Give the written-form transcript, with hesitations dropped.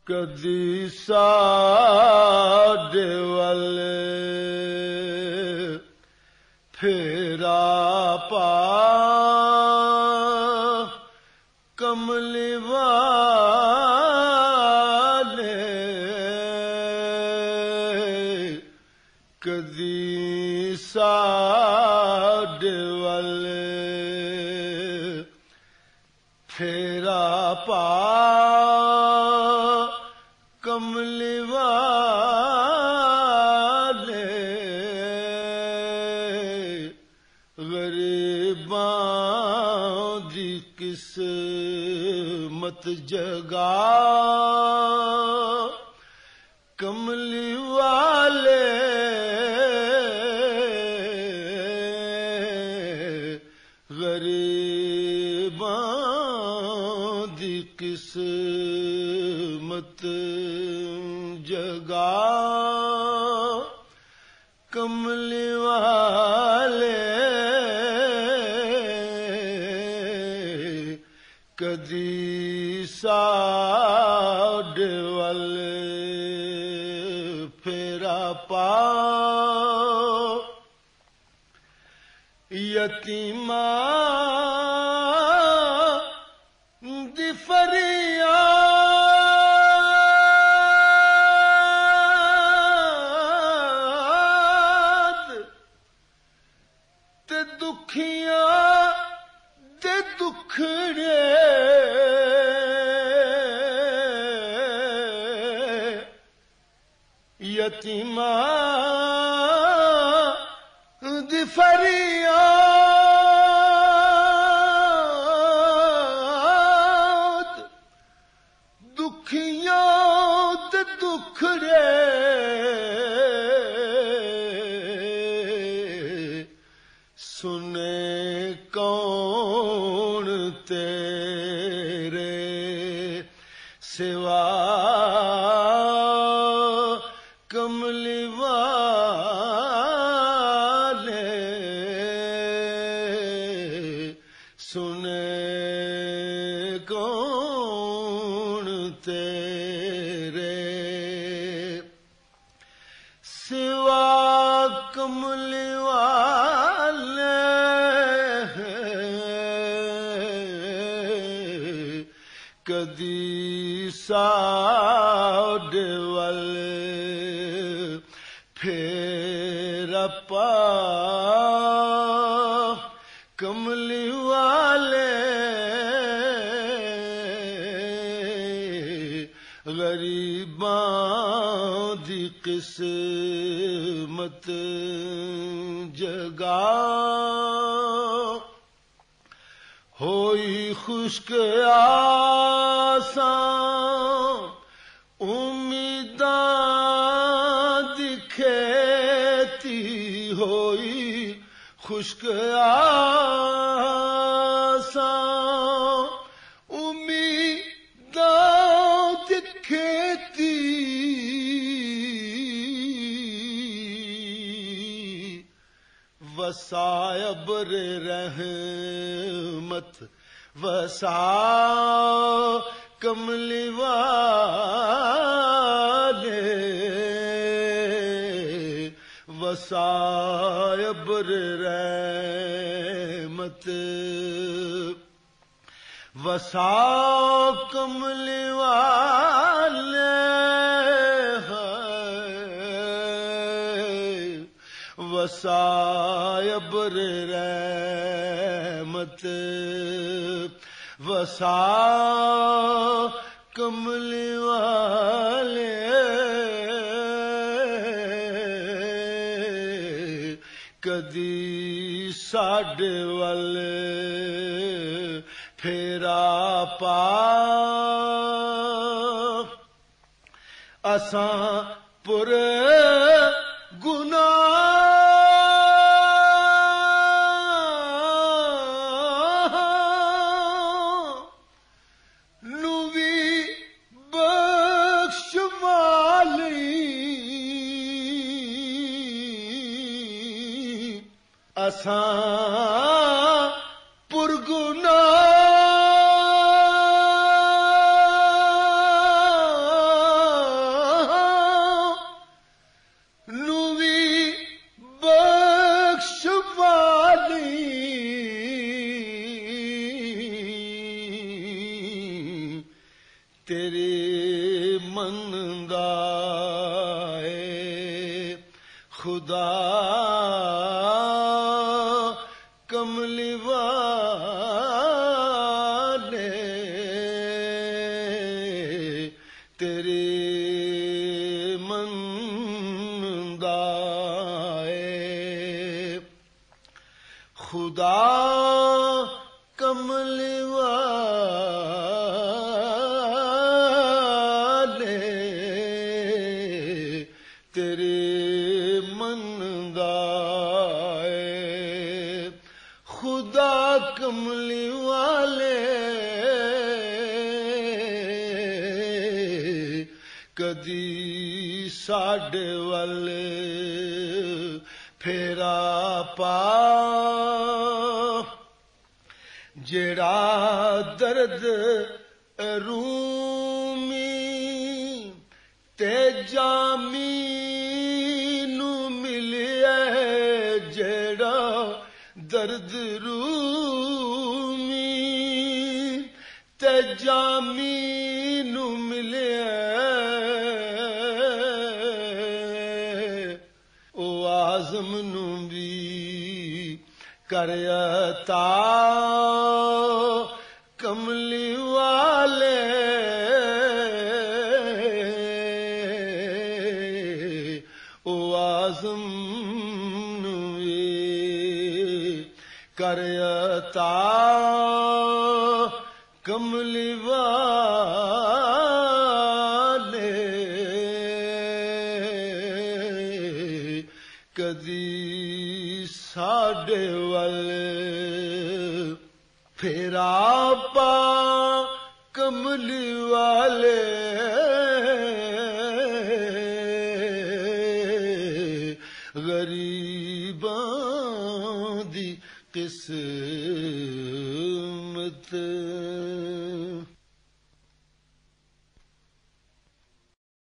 کدی ساڈے ول پھیرا پا کملی والے کدی ساڈے ول پھیرا پا کملی والے غریباں دی قسمت جگا کملی والے غریباں دی قسمت جگا کملی والے کدی ساڈے ول پھیرا پا یتیماں دی فریاد تے دکھیاں تے دکھڑے یتیماں دی فریاد دکھیاں تے دکھڑے سنے کون تیرے سوا کملی والے سنے کون تیرے سوا کملی والے کدی ساڈے ول پھیرا پا کملی والے غریباں دی قسمت جگا ہوئی خشک آساں امیداں دی کھیتی ہوئی خشک آساں امیداں دی کھیتی وسائے بر رحمت وسا کملی والے وسائے بر رحمت وسا کملی والے وسائے بر رحمت وسا کملی والے کدی ساڈے ول پھیرا پا اساں پر گناہ اساں پرگناہ تیری مندا اے خدا کملی والے تیری مندا اے خدا کملی والے تیری مندا اے خدا کملی والے کدی ساڈے ول پھیرا پا جڑا درد رومی تے جامی نو ملیا جڑا درد رومی تے جامی نو ملیا او آزم نو بھی کر عطا کملی والے او آزم نو کر عطا کملی والے کدی ساڈے ول پھیرا پا کملی والے غریباں دی قسمت